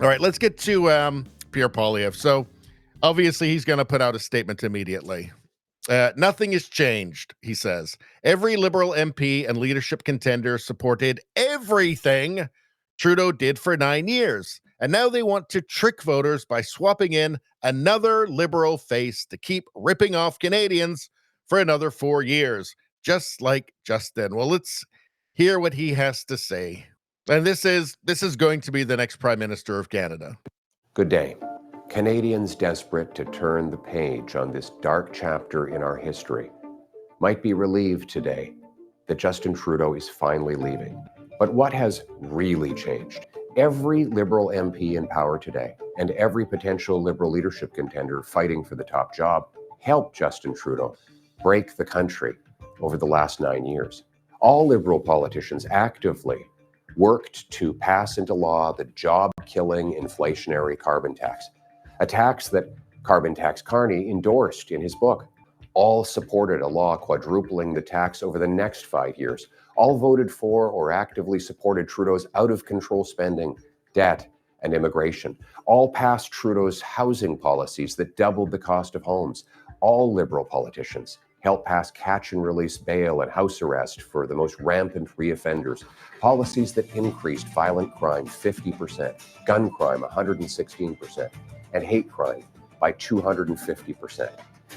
All right, let's get to Pierre Poilievre. So obviously he's going to put out a statement immediately. Nothing has changed, he says. Every Liberal MP and leadership contender supported everything Trudeau did for 9 years. And now they want to trick voters by swapping in another Liberal face to keep ripping off Canadians for another 4 years, just like Justin. Well, let's hear what he has to say. And this is going to be the next Prime Minister of Canada. Good day. Canadians desperate to turn the page on this dark chapter in our history might be relieved today that Justin Trudeau is finally leaving. But what has really changed? Every Liberal MP in power today and every potential Liberal leadership contender fighting for the top job helped Justin Trudeau break the country over the last 9 years. All Liberal politicians actively worked to pass into law the job-killing inflationary carbon tax, a tax that Carbon Tax Carney endorsed in his book. All supported a law quadrupling the tax over the next 5 years. All voted for or actively supported Trudeau's out-of-control spending, debt, and immigration. All passed Trudeau's housing policies that doubled the cost of homes. All Liberal politicians helped pass catch-and-release bail and house arrest for the most rampant reoffenders, policies that increased violent crime 50%, gun crime 116%, and hate crime by 250%.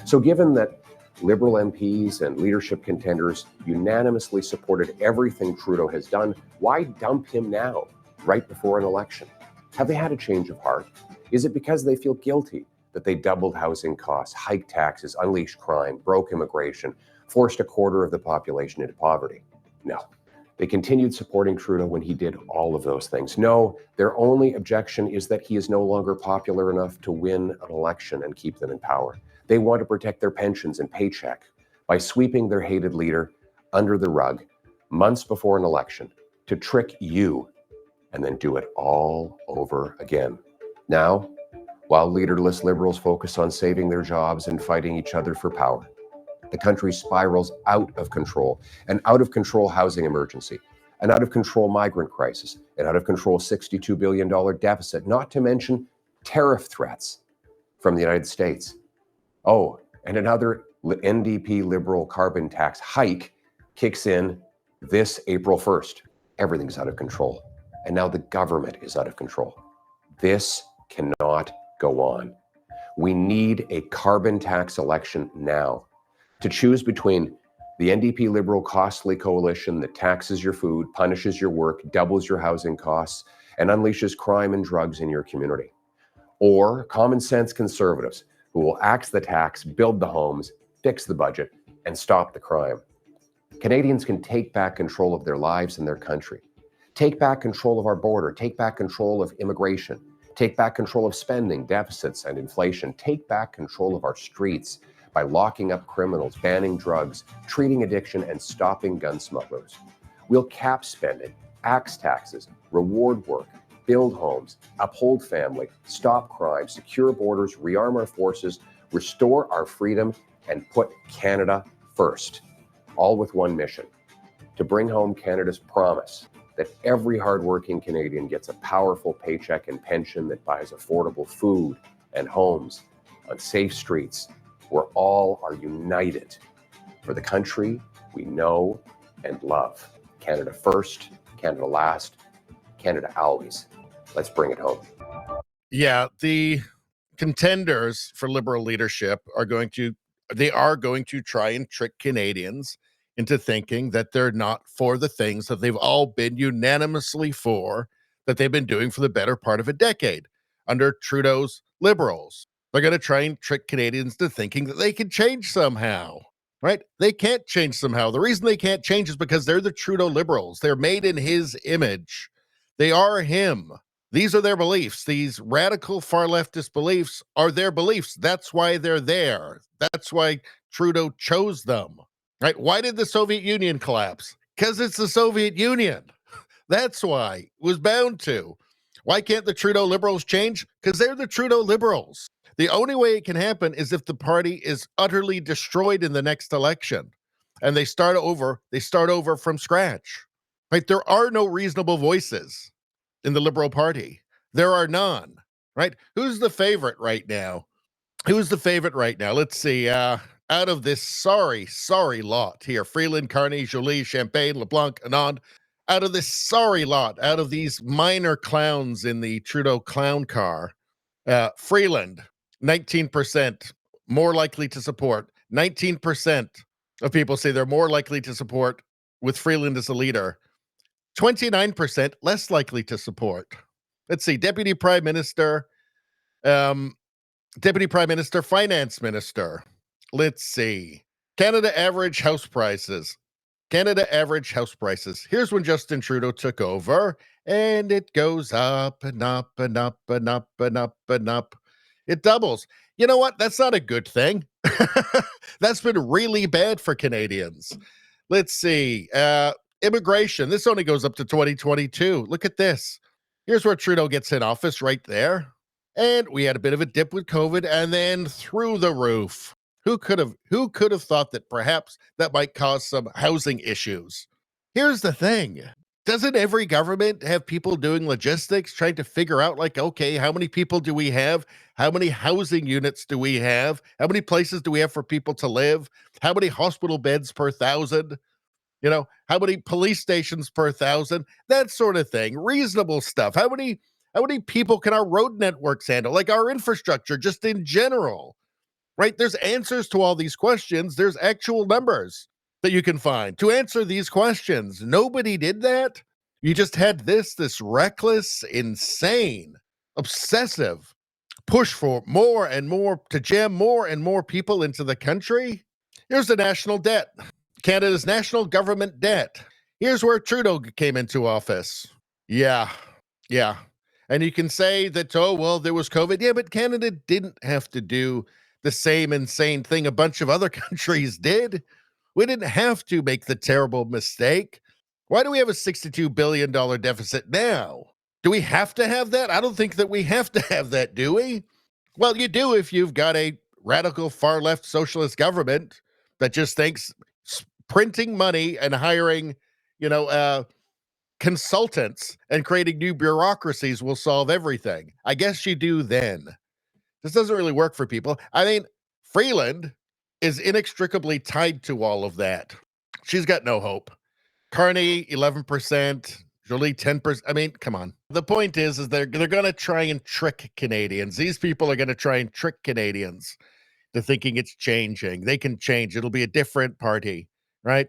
So given that Liberal MPs and leadership contenders unanimously supported everything Trudeau has done, why dump him now, right before an election? Have they had a change of heart? Is it because they feel guilty that they doubled housing costs, hiked taxes, unleashed crime, broke immigration, forced a quarter of the population into poverty? No. They continued supporting Trudeau when he did all of those things. No, their only objection is that he is no longer popular enough to win an election and keep them in power. They want to protect their pensions and paycheck by sweeping their hated leader under the rug months before an election to trick you and then do it all over again. Now, while leaderless Liberals focus on saving their jobs and fighting each other for power, the country spirals out of control, an out-of-control housing emergency, an out-of-control migrant crisis, an out-of-control $62 billion deficit, not to mention tariff threats from the United States. Oh, and another NDP Liberal carbon tax hike kicks in this April 1st. Everything's out of control. And now the government is out of control. This cannot go on. We need a carbon tax election now. To choose between the NDP Liberal costly coalition that taxes your food, punishes your work, doubles your housing costs, and unleashes crime and drugs in your community, or common sense Conservatives who will axe the tax, build the homes, fix the budget, and stop the crime. Canadians can take back control of their lives and their country. Take back control of our border. Take back control of immigration. Take back control of spending, deficits, and inflation. Take back control of our streets by locking up criminals, banning drugs, treating addiction, and stopping gun smugglers. We'll cap spending, axe taxes, reward work, build homes, uphold family, stop crime, secure borders, rearm our forces, restore our freedom, and put Canada first. All with one mission: to bring home Canada's promise that every hardworking Canadian gets a powerful paycheck and pension that buys affordable food and homes on safe streets where all are united for the country we know and love. Canada first, Canada last, Canada always. Let's bring it home. Yeah, the contenders for Liberal leadership are going to try and trick Canadians into thinking that they're not for the things that they've all been unanimously for, that they've been doing for the better part of a decade under Trudeau's Liberals. They're going to try and trick Canadians to thinking that they can change somehow, right? They can't change somehow. The reason they can't change is because they're the Trudeau Liberals. They're made in his image. They are him. These are their beliefs. These radical far leftist beliefs are their beliefs. That's why they're there. That's why Trudeau chose them, right? Why did the Soviet Union collapse? Because it's the Soviet Union. That's why. It was bound to. Why can't the Trudeau Liberals change? Because they're the Trudeau Liberals. The only way it can happen is if the party is utterly destroyed in the next election and they start over from scratch, right? There are no reasonable voices in the Liberal Party. There are none, right? Who's the favorite right now? Who's the favorite right now? Let's see. Out of this sorry lot here, Freeland, Carney, Joly, Champagne, LeBlanc, Anand, out of this sorry lot, out of these minor clowns in the Trudeau clown car, Freeland, 19% more likely to support. 19% of people say they're more likely to support with Freeland as a leader. 29% less likely to support. Let's see, Deputy Prime Minister, Finance Minister. Let's see. Canada average house prices. Here's when Justin Trudeau took over, and it goes up and up and up and up and up and up. It doubles. You know what? That's not a good thing. That's been really bad for Canadians. Let's see. Immigration. This only goes up to 2022. Look at this. Here's where Trudeau gets in office right there. And we had a bit of a dip with COVID and then through the roof. Who could have thought that perhaps that might cause some housing issues? Here's the thing. Doesn't every government have people doing logistics, trying to figure out, like, okay, how many people do we have? How many housing units do we have? How many places do we have for people to live? How many hospital beds per 1,000? You know, how many police stations per 1,000? That sort of thing. Reasonable stuff. How many people can our road networks handle? Like our infrastructure, just in general, right? There's answers to all these questions. There's actual numbers that you can find to answer these questions. Nobody did that. You just had this reckless, insane, obsessive push for more and more, to jam more and more people into the country. Here's the national debt. Canada's national government debt. Here's where Trudeau came into office. Yeah. And you can say that, oh, well, there was COVID. Yeah, but Canada didn't have to do the same insane thing a bunch of other countries did. We didn't have to make the terrible mistake. Why do we have a $62 billion deficit now? Do we have to have that? I don't think that we have to have that, do we? Well, you do if you've got a radical far-left socialist government that just thinks printing money and hiring, consultants and creating new bureaucracies will solve everything. I guess you do then. This doesn't really work for people. I mean, Freeland is inextricably tied to all of that. She's got no hope. Carney, 11%. Joly, 10%. I mean, come on. The point is they're going to try and trick Canadians. These people are going to try and trick Canadians to thinking it's changing. They can change. It'll be a different party, right?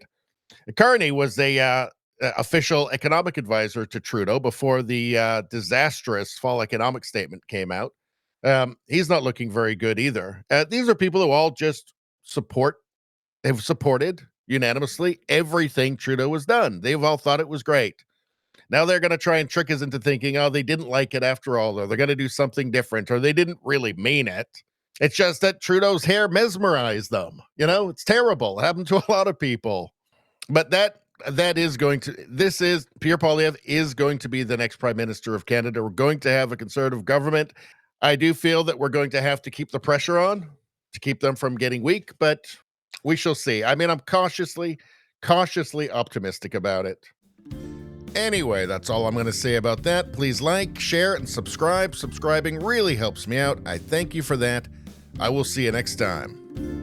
Carney was a official economic advisor to Trudeau before the disastrous fall economic statement came out. He's not looking very good either. These are people who all just have supported unanimously everything Trudeau has done. They've all thought it was great. Now they're going to try and trick us into thinking, oh, they didn't like it after all, or they're going to do something different, or they didn't really mean it. It's just that Trudeau's hair mesmerized them. It's terrible. It happened to a lot of people. But Pierre Poilievre is going to be the next Prime Minister of Canada. We're going to have a conservative government. I do feel that we're going to have to keep the pressure on to keep them from getting weak, but we shall see. I mean, I'm cautiously optimistic about it. Anyway, that's all I'm going to say about that. Please like, share, and subscribe. Subscribing really helps me out. I thank you for that. I will see you next time.